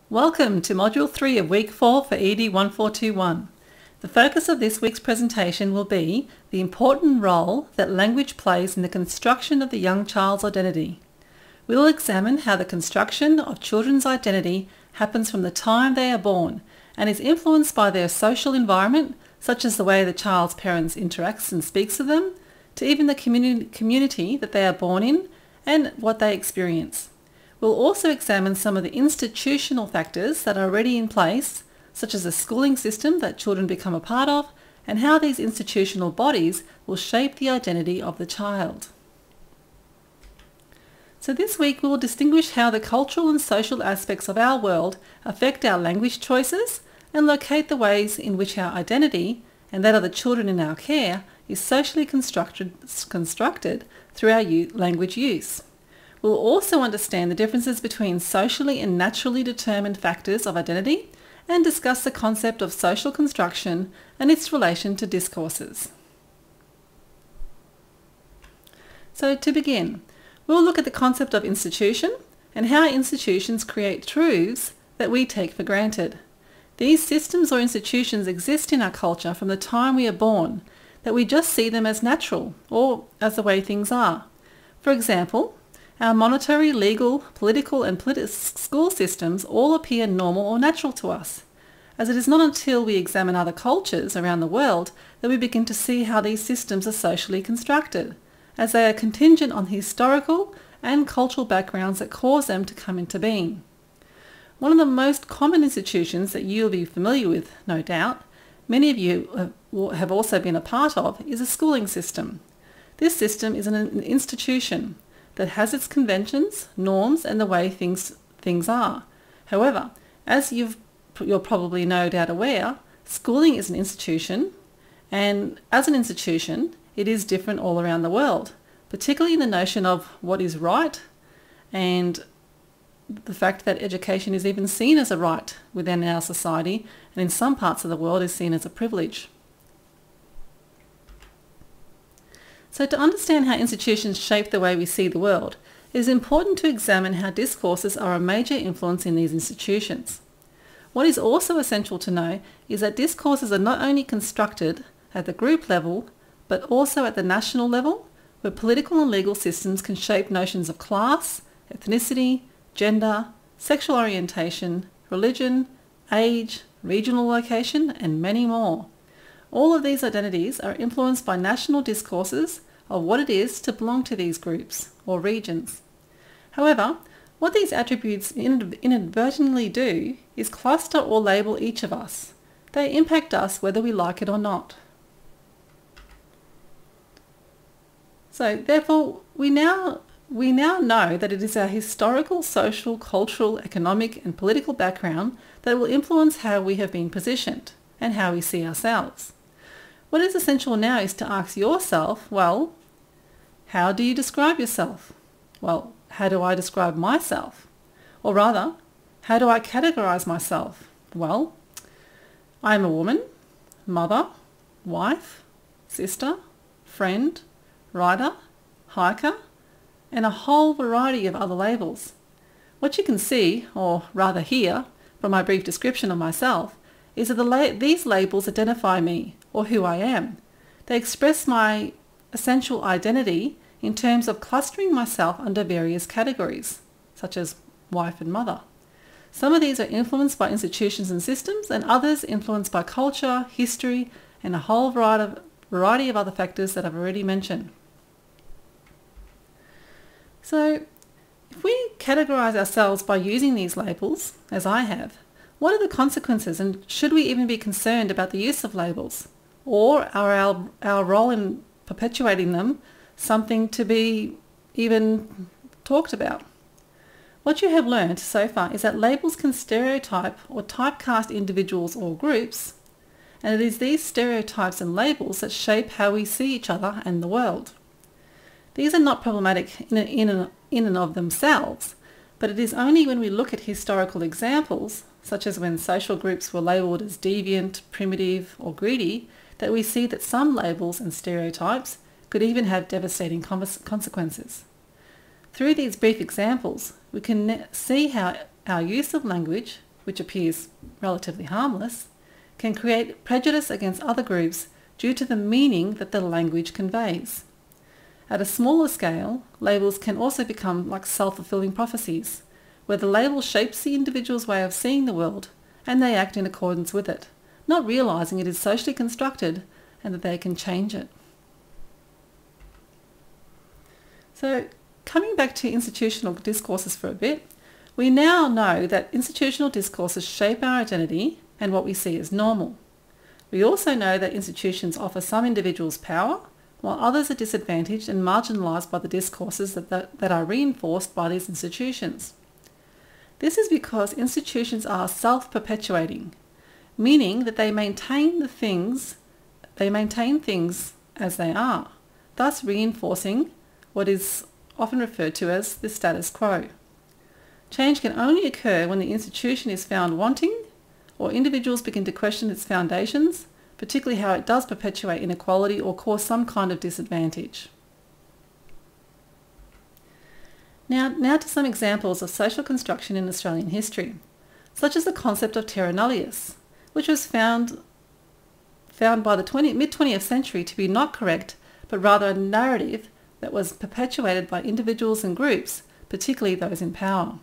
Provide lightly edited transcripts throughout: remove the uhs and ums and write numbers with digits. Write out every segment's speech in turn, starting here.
Welcome to Module 3 of Week 4 for ED 1421. The focus of this week's presentation will be the important role that language plays in the construction of the young child's identity. We will examine how the construction of children's identity happens from the time they are born and is influenced by their social environment, such as the way the child's parents interacts and speaks with them, to even the community that they are born in and what they experience. We'll also examine some of the institutional factors that are already in place, such as the schooling system that children become a part of, and how these institutional bodies will shape the identity of the child. So this week we will distinguish how the cultural and social aspects of our world affect our language choices and locate the ways in which our identity, and that of the children in our care, is socially constructed through our language use. We'll also understand the differences between socially and naturally determined factors of identity and discuss the concept of social construction and its relation to discourses. So to begin, we'll look at the concept of institution and how institutions create truths that we take for granted. These systems or institutions exist in our culture from the time we are born, that we just see them as natural or as the way things are. For example, our monetary, legal, political and school systems all appear normal or natural to us, as it is not until we examine other cultures around the world that we begin to see how these systems are socially constructed, as they are contingent on historical and cultural backgrounds that cause them to come into being. One of the most common institutions that you'll be familiar with, no doubt, many of you have also been a part of, is a schooling system. This system is an institution that has its conventions, norms and the way things are. However, as you're probably no doubt aware, schooling is an institution, and as an institution it is different all around the world, particularly in the notion of what is right and the fact that education is even seen as a right within our society, and in some parts of the world is seen as a privilege. So to understand how institutions shape the way we see the world, it is important to examine how discourses are a major influence in these institutions. What is also essential to know is that discourses are not only constructed at the group level, but also at the national level, where political and legal systems can shape notions of class, ethnicity, gender, sexual orientation, religion, age, regional location, and many more. All of these identities are influenced by national discourses of what it is to belong to these groups or regions. However, what these attributes inadvertently do is cluster or label each of us. They impact us whether we like it or not. So therefore, we now know that it is our historical, social, cultural, economic and political background that will influence how we have been positioned and how we see ourselves. What is essential now is to ask yourself, well, how do you describe yourself? Well, how do I describe myself? Or rather, how do I categorize myself? Well, I am a woman, mother, wife, sister, friend, writer, hiker, and a whole variety of other labels. What you can see, or rather hear, from my brief description of myself, is that these labels identify me, or who I am. They express my essential identity in terms of clustering myself under various categories, such as wife and mother. Some of these are influenced by institutions and systems, and others influenced by culture, history, and a whole variety of other factors that I've already mentioned. So, if we categorize ourselves by using these labels, as I have, what are the consequences, and should we even be concerned about the use of labels? Or are our role in perpetuating them something to be even talked about? What you have learned so far is that labels can stereotype or typecast individuals or groups, and it is these stereotypes and labels that shape how we see each other and the world. These are not problematic in and of themselves, but it is only when we look at historical examples, such as when social groups were labelled as deviant, primitive or greedy, that we see that some labels and stereotypes could even have devastating consequences. Through these brief examples, we can see how our use of language which appears relatively harmless, can create prejudice against other groups due to the meaning that the language conveys. At a smaller scale, labels can also become like self-fulfilling prophecies, where the label shapes the individual's way of seeing the world and they act in accordance with it, not realising it is socially constructed and that they can change it. So, coming back to institutional discourses for a bit, we now know that institutional discourses shape our identity and what we see as normal. We also know that institutions offer some individuals power, while others are disadvantaged and marginalised by the discourses that are reinforced by these institutions. This is because institutions are self-perpetuating, meaning that they maintain things as they are, thus reinforcing what is often referred to as the status quo. Change can only occur when the institution is found wanting or individuals begin to question its foundations, particularly how it does perpetuate inequality or cause some kind of disadvantage. Now to some examples of social construction in Australian history, such as the concept of terra nullius, which was found by the mid-20th century to be not correct, but rather a narrative that was perpetuated by individuals and groups, particularly those in power.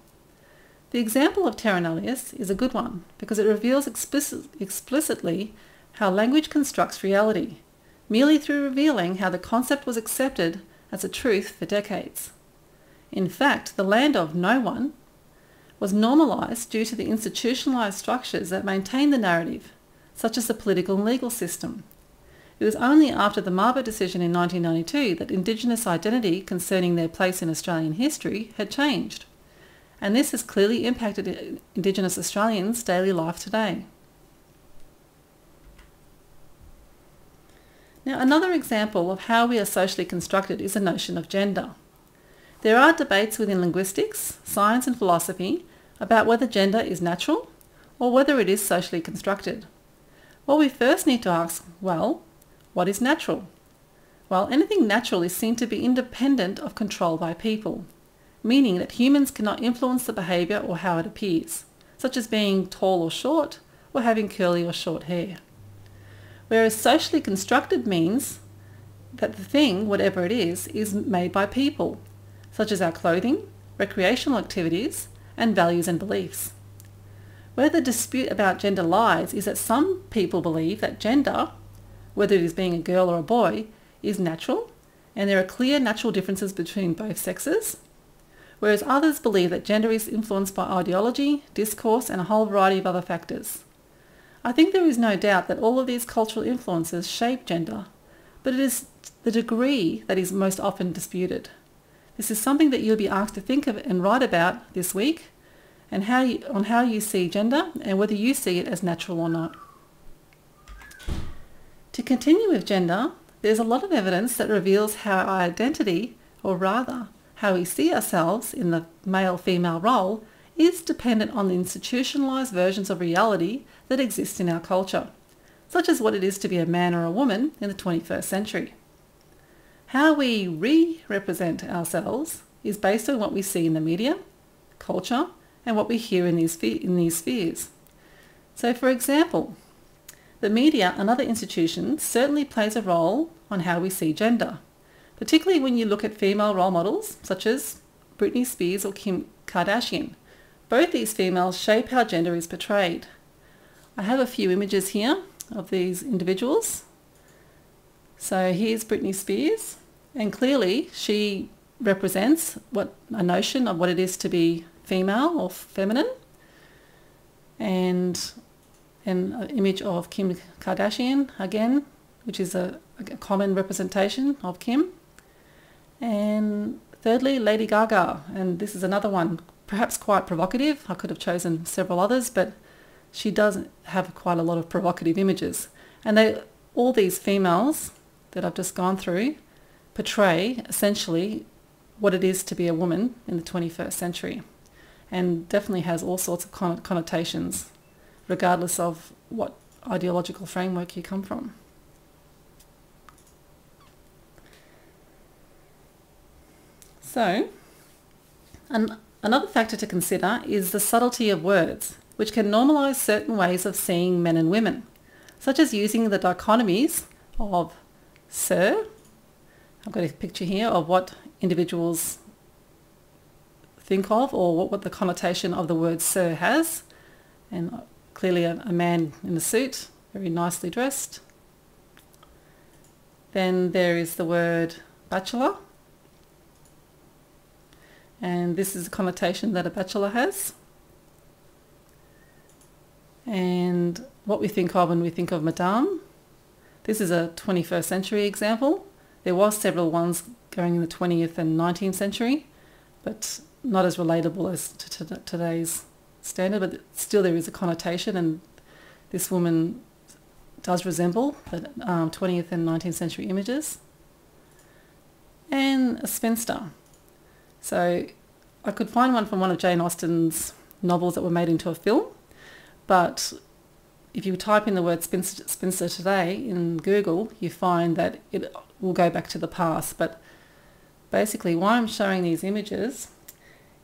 The example of terra nullius is a good one because it reveals explicitly how language constructs reality, merely through revealing how the concept was accepted as a truth for decades. In fact, the land of no one was normalised due to the institutionalised structures that maintain the narrative, such as the political and legal system. It was only after the Mabo decision in 1992 that Indigenous identity concerning their place in Australian history had changed, and this has clearly impacted Indigenous Australians' daily life today. Now, another example of how we are socially constructed is the notion of gender. There are debates within linguistics, science and philosophy about whether gender is natural or whether it is socially constructed. Well, we first need to ask, well, what is natural? Well, anything natural is seen to be independent of control by people, meaning that humans cannot influence the behaviour or how it appears, such as being tall or short or having curly or short hair. Whereas socially constructed means that the thing, whatever it is made by people, such as our clothing, recreational activities, and values and beliefs. Where the dispute about gender lies is that some people believe that gender, whether it is being a girl or a boy, is natural, and there are clear natural differences between both sexes, whereas others believe that gender is influenced by ideology, discourse, and a whole variety of other factors. I think there is no doubt that all of these cultural influences shape gender, but it is the degree that is most often disputed. This is something that you'll be asked to think of and write about this week, and on how you see gender and whether you see it as natural or not. To continue with gender, there's a lot of evidence that reveals how our identity, or rather how we see ourselves in the male-female role, is dependent on the institutionalised versions of reality that exist in our culture, such as what it is to be a man or a woman in the 21st century. How we re-represent ourselves is based on what we see in the media, culture, and what we hear in these spheres. So, for example, the media and other institutions certainly plays a role on how we see gender, particularly when you look at female role models such as Britney Spears or Kim Kardashian. Both these females shape how gender is portrayed. I have a few images here of these individuals. So here's Britney Spears, and clearly she represents a notion of what it is to be female or feminine, and an image of Kim Kardashian again, which is a common representation of Kim. And thirdly, Lady Gaga, and this is another one, perhaps quite provocative. I could have chosen several others, but she does have quite a lot of provocative images. And all these females that I've just gone through portray essentially what it is to be a woman in the 21st century, and definitely has all sorts of connotations, regardless of what ideological framework you come from. So, another factor to consider is the subtlety of words which can normalise certain ways of seeing men and women, such as using the dichotomies of sir. I've got a picture here of what individuals think of, or what the connotation of the word sir has, and clearly a man in a suit, very nicely dressed. Then there is the word bachelor, and this is a connotation that a bachelor has. And what we think of when we think of madame. This is a 21st century example. There was several ones going in the 20th and 19th century, but not as relatable as to today's standard, but still there is a connotation, and this woman does resemble the 20th and 19th century images. And a spinster. So I could find one from one of Jane Austen's novels that were made into a film, but if you type in the word spinster today in Google, you find that it will go back to the past. But basically why I'm showing these images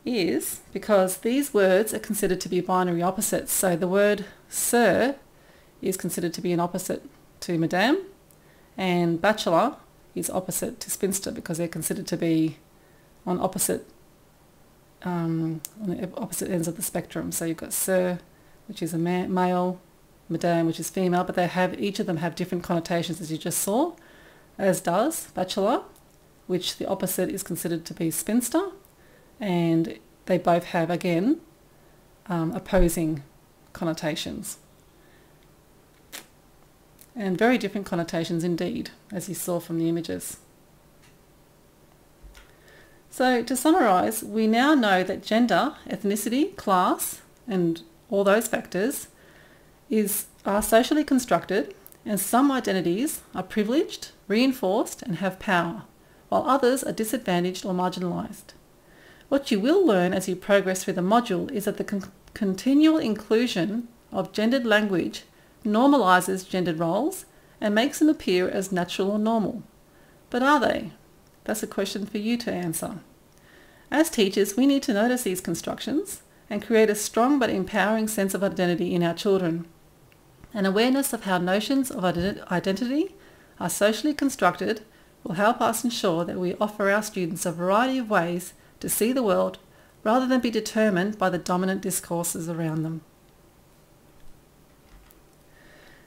is because these words are considered to be binary opposites. So the word sir is considered to be an opposite to madame, and bachelor is opposite to spinster because they're considered to be on the opposite ends of the spectrum. So you've got sir, which is a male, madame, which is female, but each of them have different connotations, as you just saw, as does bachelor, which the opposite is considered to be spinster, and they both have, again, opposing connotations. And very different connotations indeed, as you saw from the images. So to summarise, we now know that gender, ethnicity, class, and all those factors are socially constructed, and some identities are privileged, reinforced, and have power, while others are disadvantaged or marginalised. What you will learn as you progress through the module is that the continual inclusion of gendered language normalises gendered roles and makes them appear as natural or normal. But are they? That's a question for you to answer. As teachers, we need to notice these constructions and create a strong but empowering sense of identity in our children. An awareness of how notions of identity are socially constructed will help us ensure that we offer our students a variety of ways to see the world rather than be determined by the dominant discourses around them.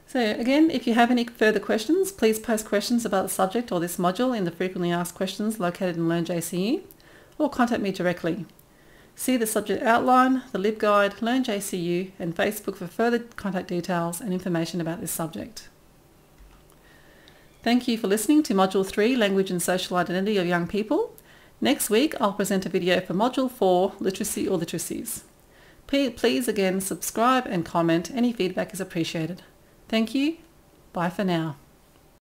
So again, if you have any further questions, please post questions about the subject or this module in the frequently asked questions located in Learn JCE, or contact me directly. See the subject outline, the LibGuide, Learn JCU, and Facebook for further contact details and information about this subject. Thank you for listening to Module 3, Language and Social Identity of Young People. Next week, I'll present a video for Module 4, Literacy or Literacies. Please again subscribe and comment. Any feedback is appreciated. Thank you. Bye for now.